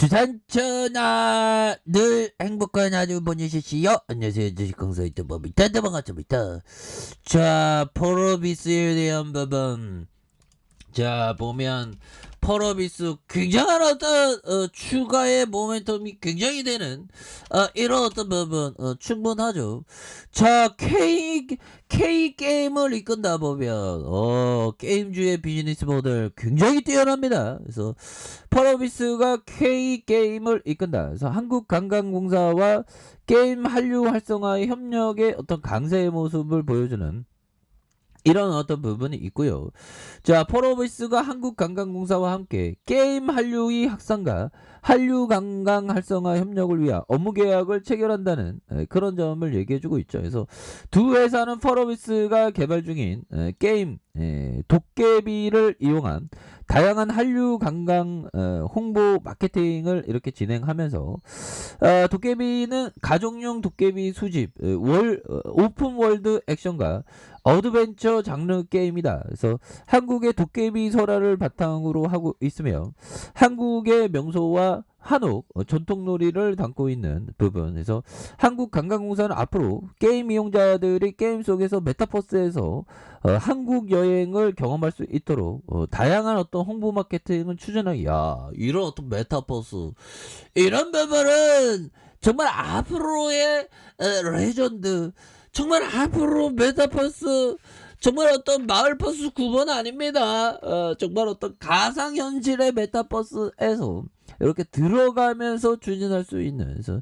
주산천하 늘 행복한 하루 보내십시오. 안녕하세요. 주식공사 유튜버 미타다 반갑습니다. 자, 펄어비스에 대한 부분. 자, 보면 펄어비스 굉장한 어떤 추가의 모멘텀이 굉장히 되는 이런 어떤 부분 충분하죠. 자, K 게임을 이끈다 보면 게임주의 비즈니스 모델 굉장히 뛰어납니다. 그래서 펄어비스가 K 게임을 이끈다. 그래서 한국관광공사와 게임 한류 활성화의 협력의 어떤 강세의 모습을 보여주는 이런 어떤 부분이 있고요. 자, 펄어비스가 한국관광공사와 함께 게임 한류의 확산과 한류 관광 활성화 협력을 위한 업무 계약을 체결한다는 그런 점을 얘기해주고 있죠. 그래서 두 회사는 펄어비스가 개발 중인 게임 도깨비를 이용한 다양한 한류 관광 홍보 마케팅을 이렇게 진행하면서 도깨비는 가족용 도깨비 수집 오픈 월드 액션과 어드벤처 장르 게임이다. 그래서 한국의 도깨비 설화를 바탕으로 하고 있으며 한국의 명소와 한옥 전통놀이를 담고 있는 부분에서 한국관광공사는 앞으로 게임 이용자들이 게임 속에서 메타버스에서 한국 여행을 경험할 수 있도록 다양한 어떤 홍보 마케팅을 추진하기. 야, 이런 어떤 메타버스 이런 부분은 정말 앞으로의 레전드, 정말 앞으로 메타버스, 정말 어떤 마을버스 9번 아닙니다. 정말 어떤 가상현실의 메타버스에서 이렇게 들어가면서 추진할 수 있는. 그래서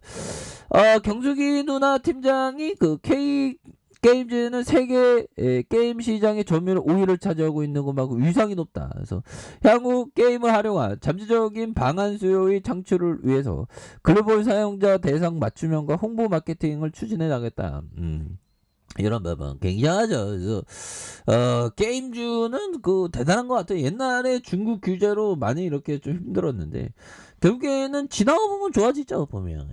경숙이 누나 팀장이 그 K 게임즈는 세계 게임 시장의 점유율 5위를 차지하고 있는 것만큼 위상이 높다. 그래서 향후 게임을 활용한 잠재적인 방안 수요의 창출을 위해서 글로벌 사용자 대상 맞춤형과 홍보 마케팅을 추진해 나가겠다. 이런 부분 굉장하죠. 그래서 게임주는 그 대단한 것 같아요. 옛날에 중국 규제로 많이 이렇게 좀 힘들었는데 결국에는 지나가 보면 좋아지죠. 보면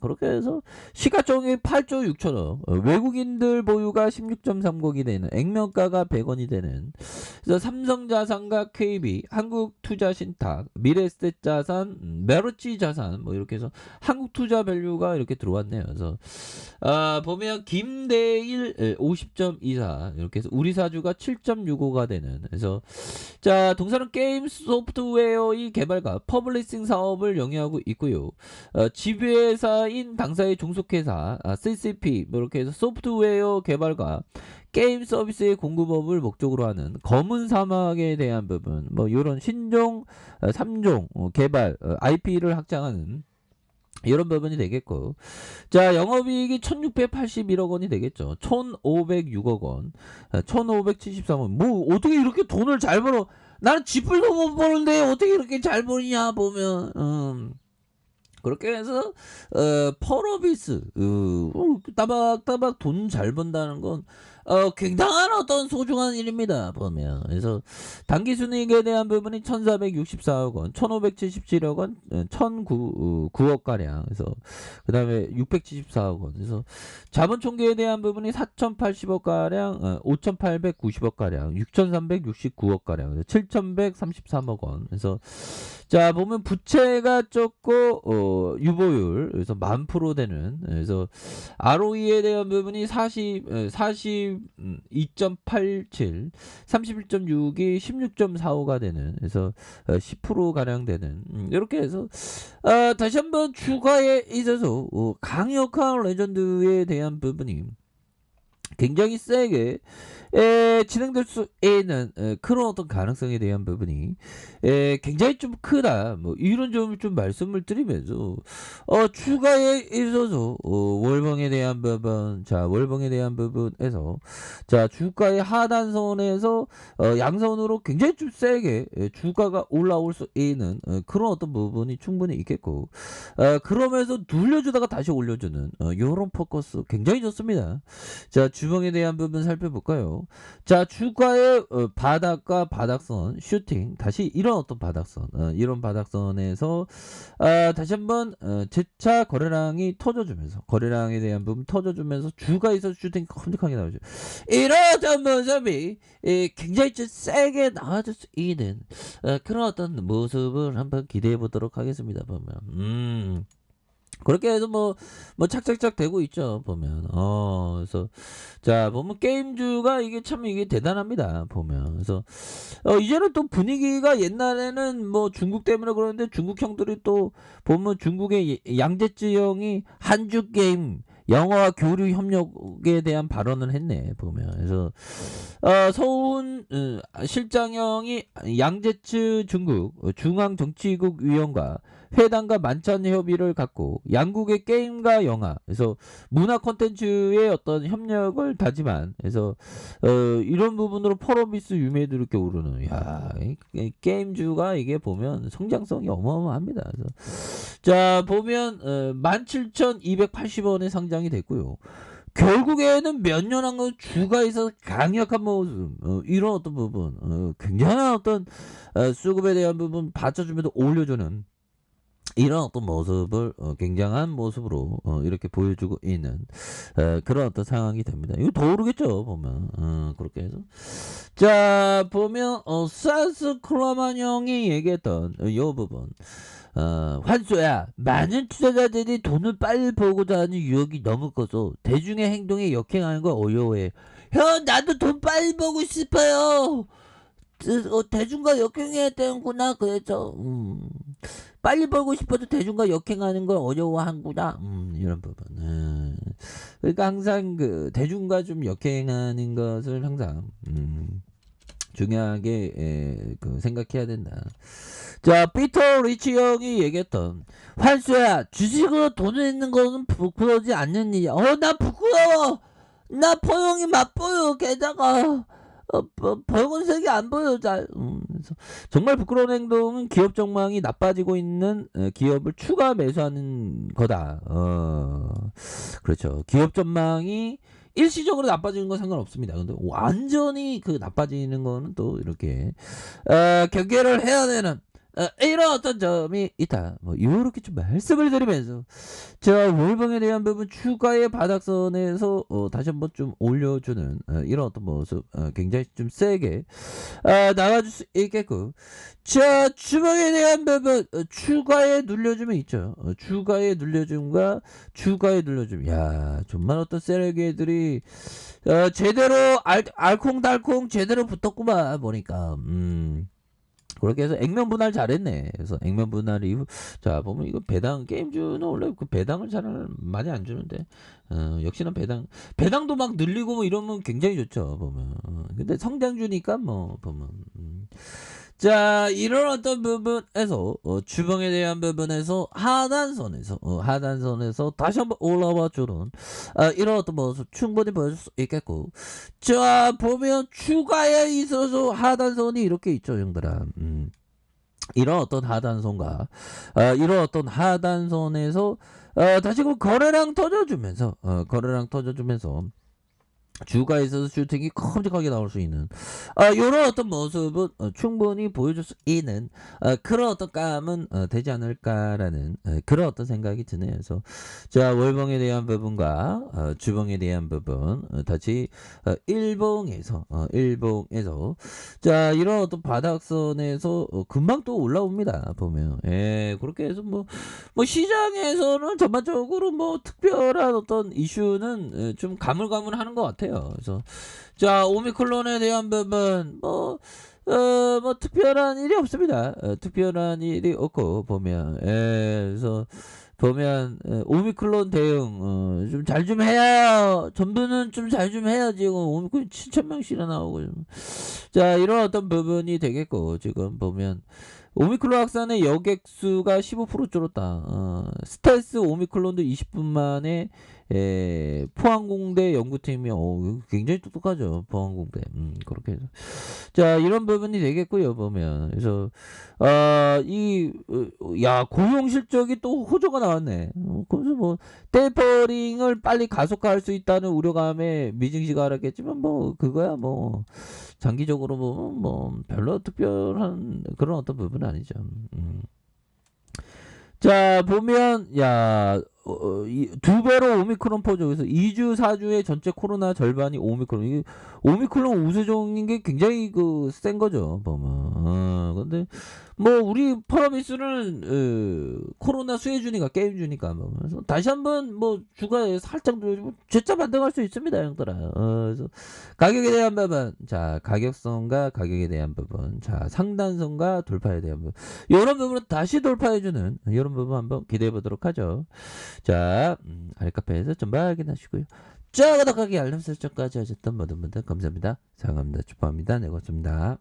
그렇게 해서 시가총액 8조 6천억, 외국인들 보유가 16.3억이 되는, 액면가가 100원이 되는. 그래서 삼성자산과 KB, 한국투자신탁, 미래에셋자산, 메르치 자산 뭐 이렇게 해서 한국투자밸류가 이렇게 들어왔네요. 그래서 보면 김대일 50.24 이렇게 해서 우리사주가 7.65가 되는. 그래서 자, 동사는 게임 소프트웨어의 개발과 퍼블리싱 사업을 영위하고 있고요. 지배사인 당사의 종속회사 CCP 뭐 이렇게 해서 소프트웨어 개발과 게임 서비스의 공급업을 목적으로 하는 검은 사막에 대한 부분, 뭐 이런 신종 3종 개발 IP를 확장하는 이런 부분이 되겠고, 자, 영업이익이 1681억 원이 되겠죠. 1506억 원, 1573원. 뭐 어떻게 이렇게 돈을 잘 벌어? 나는 지불도 못 버는데 어떻게 이렇게 잘 버냐 보면. 그렇게 해서 펄어비스 따박따박 돈 잘 번다는 건 굉장한 어떤 소중한 일입니다. 보면. 그래서 당기순이익에 대한 부분이 1464억 원, 1577억 원, 1009억 가량. 그래서 그 다음에 674억 원. 그래서 자본총계에 대한 부분이 4080억 가량, 5890억 가량, 6369억 가량, 7133억 원. 그래서 자, 보면 부채가 적고 유보율 그래서 10,000% 되는. 그래서 ROE에 대한 부분이 42.87, 31.6이 16.45가 되는. 그래서 10% 가량 되는. 이렇게 해서 다시 한번 추가에 있어서 강력한 레전드에 대한 부분이 굉장히 세게 진행될 수 있는 그런 어떤 가능성에 대한 부분이 굉장히 좀 크다. 뭐 이런 점을 좀 말씀을 드리면서 추가에 있어서 월봉에 대한 부분, 자, 월봉에 대한 부분에서 자, 주가의 하단선에서 양선으로 굉장히 좀 세게 주가가 올라올 수 있는 그런 어떤 부분이 충분히 있겠고, 그러면서 눌려주다가 다시 올려주는 요런 포커스 굉장히 좋습니다. 자, 주봉에 대한 부분 살펴볼까요? 자, 주가의 바닥과 바닥선 슈팅 다시 이런 어떤 바닥선 이런 바닥선에서 다시 한번 재차 거래량이 터져주면서 거래량에 대한 부분 터져주면서 주가에서 슈팅 컴직하게 나오죠. 이런 어떤 모습이 굉장히 좀 세게 나와줄 수 있는 그런 어떤 모습을 한번 기대해 보도록 하겠습니다. 보면 그렇게 해서 뭐 착착착 되고 있죠. 보면 그래서 자 보면 게임주가 이게 참 이게 대단합니다. 보면 그래서 이제는 또 분위기가 옛날에는 뭐 중국 때문에 그러는데 중국 형들이 또 보면 중국의 양재쯔 형이 한주 게임 영어와 교류 협력에 대한 발언을 했네. 보면 그래서 서훈 실장형이 양재츠 중국 중앙정치국 위원과 회담과 만찬 협의를 갖고 양국의 게임과 영화 그래서 문화 콘텐츠의 어떤 협력을 다짐한 그래서 이런 부분으로 펄어비스 유매도 이렇게 오르는 이 게임주가 이게 보면 성장성이 어마어마합니다. 그래서 자 보면 17,280원에 상장이 됐고요. 결국에는 몇 년 한 건 주가에서 강력한 모습 이런 어떤 부분 굉장한 어떤 수급에 대한 부분 받쳐주면서 올려주는 이런 어떤 모습을 굉장한 모습으로 이렇게 보여주고 있는 그런 어떤 상황이 됩니다. 이거 더 오르겠죠 보면 그렇게 해서 자 보면 사스 클라만 형이 얘기했던 이 부분 환소야 많은 투자자들이 돈을 빨리 벌고자 하는 유혹이 너무 커서 대중의 행동에 역행하는 걸 어려워해. 형 나도 돈 빨리 벌고 싶어요. 대중과 역행해야 되는구나. 그래서 빨리 벌고 싶어도 대중과 역행하는 걸 어려워하는구나. 이런 부분. 그러니까 항상 그 대중과 좀 역행하는 것을 항상 중요하게 그 생각해야 된다. 자, 피터 리치 형이 얘기했던 환수야 주식으로 돈을 내는 거는 부끄러워지 않는 일이야. 나 부끄러워. 나 포용이 맛보여. 게다가 붉은색이 안 보여 잘. 그래서 정말 부끄러운 행동은 기업 전망이 나빠지고 있는 기업을 추가 매수하는 거다. 그렇죠. 기업 전망이 일시적으로 나빠지는 건 상관없습니다. 근데 완전히 그 나빠지는 거는 또 이렇게 경계를 해야 되는 이런 어떤 점이 있다. 뭐 이렇게 좀 말씀을 드리면서 자 월봉에 대한 부분 추가의 바닥선에서 다시 한번 좀 올려주는 이런 어떤 모습 굉장히 좀 세게 나와줄 수 있겠고 자 주봉에 대한 부분 추가에 눌려주면 있죠. 추가에 눌려줌과 추가에 눌려줌 야 정말 어떤 세력애들이 제대로 알콩달콩 제대로 붙었구만 보니까 그렇게 해서 액면 분할 잘했네. 그래서 액면 분할 이후 자 보면 이거 배당 게임주는 원래 그 배당을 잘 많이 안 주는데 역시나 배당도 막 늘리고 뭐 이러면 굉장히 좋죠 보면 근데 성장주니까 뭐 보면 자 이런 어떤 부분에서 주봉에 대한 부분에서 하단선에서 다시 한번 올라와 주는 이런 어떤 모습 충분히 보여줄 수 있겠고 자 보면 추가에 있어서 하단선이 이렇게 있죠 형들아 이런 어떤 하단선과 이런 어떤 하단선에서 다시금 거래량 터져주면서 주가에 있어서 슈팅이 컴직하게 나올 수 있는 이런 어떤 모습은 충분히 보여줄 수 있는 그런 어떤 감은 되지 않을까라는 그런 어떤 생각이 드네요. 그래서 자 월봉에 대한 부분과 주봉에 대한 부분 다시 일봉에서 자 이런 어떤 바닥선에서 금방 또 올라옵니다. 보면 그렇게 해서 뭐 시장에서는 전반적으로 뭐 특별한 어떤 이슈는 좀 가물가물하는 것 같아요. 그래서 자 오미크론에 대한 부분 뭐 특별한 일이 없습니다. 특별한 일이 없고 보면 그래서 보면 오미크론 대응 좀 잘 좀 해야 정부는 좀 잘 좀 해야지. 지금 오미크론 7,000명씩이나 나오고 자 이런 어떤 부분이 되겠고 지금 보면 오미크론 확산의 여객수가 15% 줄었다. 스텔스 오미크론도 20분 만에 포항공대 연구팀이 굉장히 똑똑하죠. 포항공대. 그렇게 해서. 자, 이런 부분이 되겠고요, 보면. 그래서 고용 실적이 또 호조가 나왔네. 그래서 뭐 테이퍼링을 빨리 가속화할 수 있다는 우려감에 미증시가 하락했지만 뭐 그거야 뭐 장기적으로 보면 뭐 별로 특별한 그런 어떤 부분은 아니죠. 자, 보면 두 배로 오미크론 퍼져. 그래서 2주 4주의 전체 코로나 절반이 오미크론. 이게 오미크론 우세종인 게 굉장히 센 거죠, 보면. 근데 뭐 우리 퍼러비스는 코로나 수혜주니까 게임주니까 뭐. 그래서 다시 한번 뭐 주가에 살짝 재차 반등할 수 있습니다, 형들아. 그래서 가격에 대한 부분, 자 가격선과 가격에 대한 부분, 자 상단선과 돌파에 대한 부분, 이런 부분을 다시 돌파해주는 이런 부분 한번 기대해 보도록 하죠. 자, 알카페에서 좀 확인하시고요. 자, 구독하기 알람 설정까지 하셨던 모든 분들 감사합니다. 사랑합니다. 축복합니다. 네, 고맙습니다.